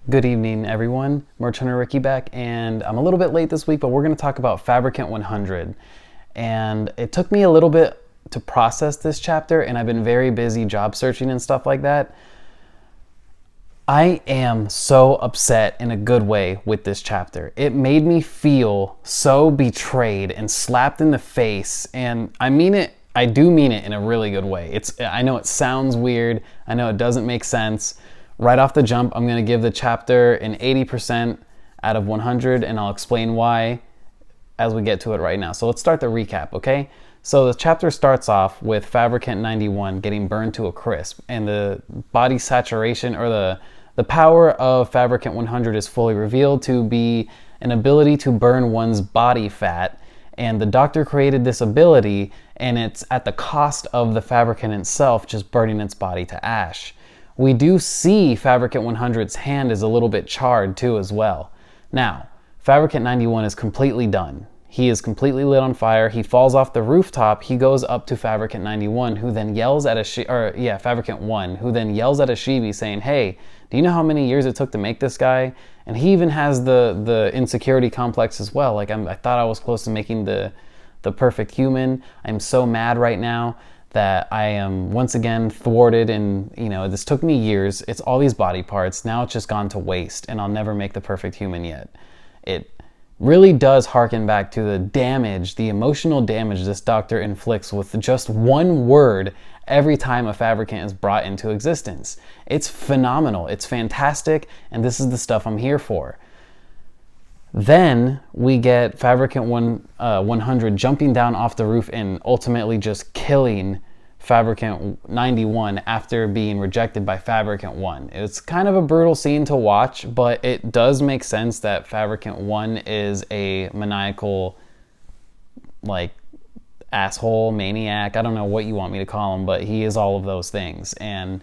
Good evening, everyone. Merch Hunter Ricky back, and I'm a little bit late this week, but we're going to talk about Fabricant 100. And it took me a little bit to process this chapter, and I've been very busy job searching and stuff like that. I am so upset in a good way with this chapter. It made me feel so betrayed and slapped in the face, and I mean it. I do mean it in a really good way. I know it sounds weird. I know it doesn't make sense. Right off the jump, I'm going to give the chapter an 80% out of 100, and I'll explain why as we get to it right now. So let's start the recap, okay? So the chapter starts off with Fabricant 91 getting burned to a crisp, and the body saturation, or the power of Fabricant 100 is fully revealed to be an ability to burn one's body fat, and the doctor created this ability, and it's at the cost of the Fabricant itself just burning its body to ash. We do see Fabricant 100's hand is a little bit charred too as well. Now, Fabricant 91 is completely done. He is completely lit on fire. He falls off the rooftop. He goes up to Fabricant 91, who then yells at Fabricant 1, who then yells at Ashibi saying, "Hey, do you know how many years it took to make this guy?" And he even has the insecurity complex as well. Like, I thought I was close to making the perfect human. I'm so mad right now that I am once again thwarted, and this took me years. It's all these body parts. Now it's just gone to waste, and I'll never make the perfect human yet. It really does harken back to the damage, the emotional damage this doctor inflicts with just one word every time a Fabricant is brought into existence. It's phenomenal. It's fantastic, and this is the stuff I'm here for. Then we get Fabricant 100 jumping down off the roof and ultimately just killing Fabricant 91 after being rejected by Fabricant 1. It's kind of a brutal scene to watch, but it does make sense that Fabricant 1 is a maniacal, asshole, maniac. I don't know what you want me to call him, but he is all of those things. And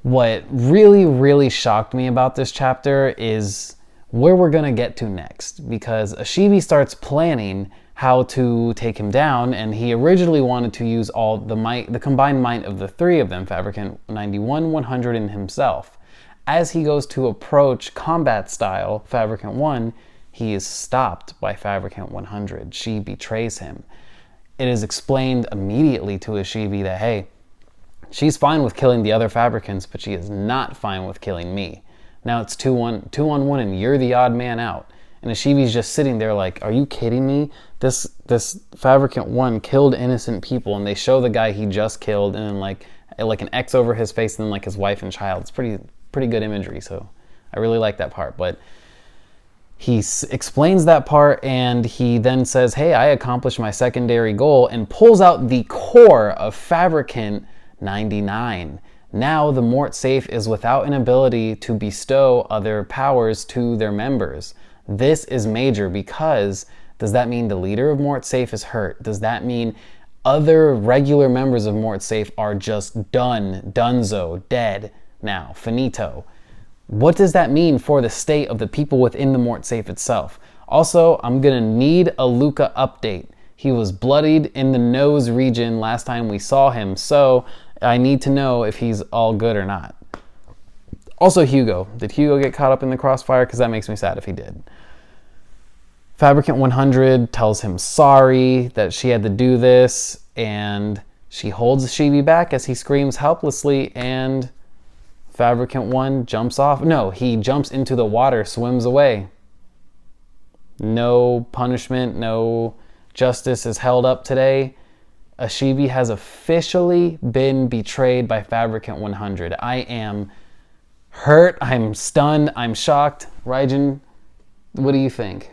what really, really shocked me about this chapter is where we're going to get to next, because Ashibi starts planning how to take him down, and he originally wanted to use all the combined might of the three of them, Fabricant 91, 100, and himself. As he goes to approach combat style Fabricant 1, he is stopped by Fabricant 100. She betrays him. It is explained immediately to Ashibi that, hey, she's fine with killing the other Fabricants, but she is not fine with killing me. Now it's 2 on 1, and you're the odd man out. And Ashibi's just sitting there like, are you kidding me? This Fabricant 1 killed innocent people, and they show the guy he just killed, and then like an X over his face, and then like his wife and child. It's pretty good imagery, so I really like that part. But he explains that part, and he then says, hey, I accomplished my secondary goal, and pulls out the core of Fabricant 99. Now the Mort Safe is without an ability to bestow other powers to their members. This is major, because does that mean the leader of Mort Safe is hurt? Does that mean other regular members of Mort Safe are just donezo, dead now, finito? What does that mean for the state of the people within the Mort Safe itself? Also, I'm gonna need a Luca update. He was bloodied in the nose region last time we saw him, so I need to know if he's all good or not. Also, Hugo. Did Hugo get caught up in the crossfire? Because that makes me sad if he did. Fabricant 100 tells him sorry that she had to do this, and she holds Ashibi back as he screams helplessly, and Fabricant 1 jumps off. No, he jumps into the water, swims away. No punishment, no justice is held up today. Ashibi has officially been betrayed by Fabricant 100. I am hurt, I'm stunned, I'm shocked. Raijin, what do you think?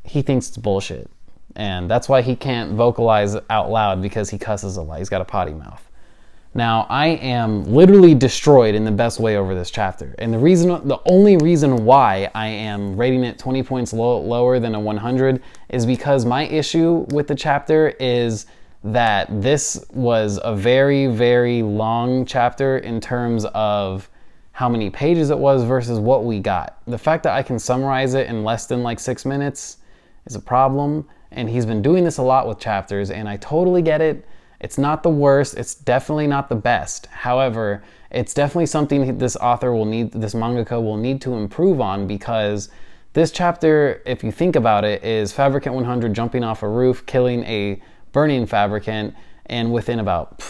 He thinks it's bullshit. And that's why he can't vocalize out loud, because he cusses a lot. He's got a potty mouth. Now, I am literally destroyed in the best way over this chapter. And the only reason why I am rating it 20 points lower than a 100 is because my issue with the chapter is that this was a very, very long chapter in terms of how many pages it was versus what we got. The fact that I can summarize it in less than 6 minutes is a problem. And he's been doing this a lot with chapters, and I totally get it. It's not the worst. It's definitely not the best. However, it's definitely something this mangaka will need to improve on, because this chapter, if you think about it, is Fabricant 100 jumping off a roof, killing a burning Fabricant, and within about,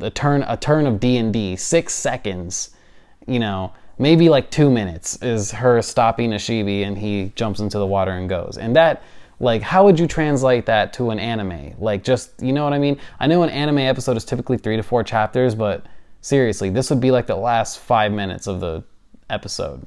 a turn of D&D, 6 seconds, you know, maybe like 2 minutes is her stopping a Shibi and he jumps into the water and goes. And that, like, how would you translate that to an anime? Like, just, you know what I mean? I know an anime episode is typically 3 to 4 chapters, but seriously, this would be like the last 5 minutes of the episode.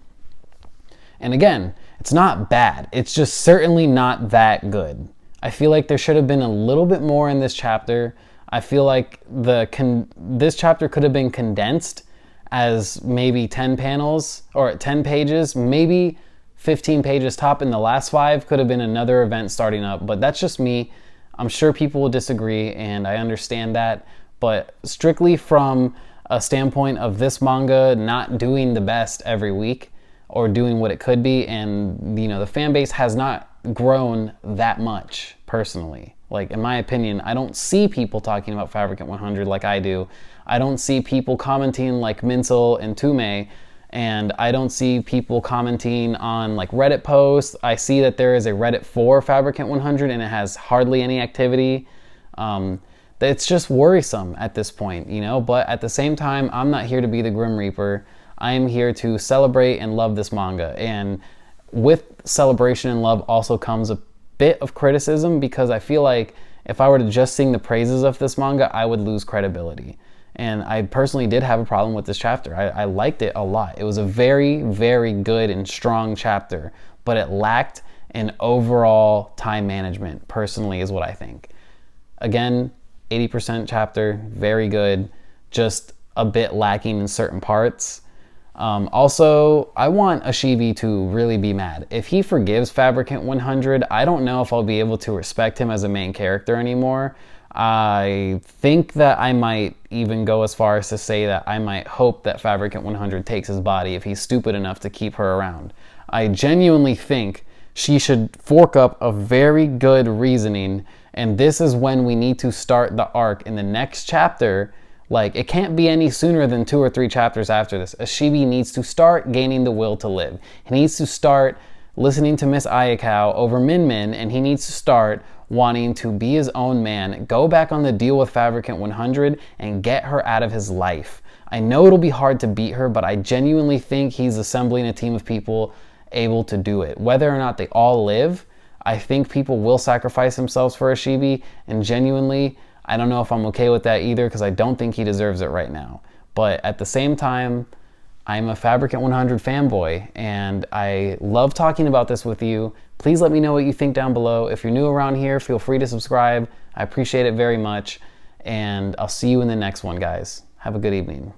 And again, it's not bad. It's just certainly not that good. I feel like there should have been a little bit more in this chapter. I feel like this chapter could have been condensed as maybe 10 panels or 10 pages, maybe 15 pages top, and the last 5 could have been another event starting up. But that's just me. I'm sure people will disagree, and I understand that. But strictly from a standpoint of this manga not doing the best every week or doing what it could be, and you know, the fan base has not grown that much personally. Like, in my opinion, I don't see people talking about Fabricant 100 like I do. I don't see people commenting like Minsel and Tume, and I don't see people commenting on like Reddit posts. I see that there is a Reddit for Fabricant 100 and it has hardly any activity. It's just worrisome at this point, you know, but at the same time, I'm not here to be the Grim Reaper. I am here to celebrate and love this manga. And with celebration and love also comes a bit of criticism, because I feel like if I were to just sing the praises of this manga, I would lose credibility. And I personally did have a problem with this chapter. I liked it a lot. It was a very, very good and strong chapter, but it lacked an overall time management, personally, is what I think. Again, 80% chapter, very good, just a bit lacking in certain parts. Also, I want Ashibi to really be mad. If he forgives Fabricant 100, I don't know if I'll be able to respect him as a main character anymore. I think that I might even go as far as to say that I might hope that Fabricant 100 takes his body if he's stupid enough to keep her around. I genuinely think she should fork up a very good reasoning, and this is when we need to start the arc in the next chapter. Like, it can't be any sooner than 2 or 3 chapters after this. Ashibi needs to start gaining the will to live. He needs to start listening to Miss Ayakawa over Min Min, and he needs to start wanting to be his own man, go back on the deal with Fabricant 100, and get her out of his life. I know it'll be hard to beat her, but I genuinely think he's assembling a team of people able to do it. Whether or not they all live, I think people will sacrifice themselves for Ashibi, and genuinely, I don't know if I'm okay with that either, because I don't think he deserves it right now. But at the same time, I'm a Fabricant 100 fanboy, and I love talking about this with you. Please let me know what you think down below. If you're new around here, feel free to subscribe. I appreciate it very much, and I'll see you in the next one, guys. Have a good evening.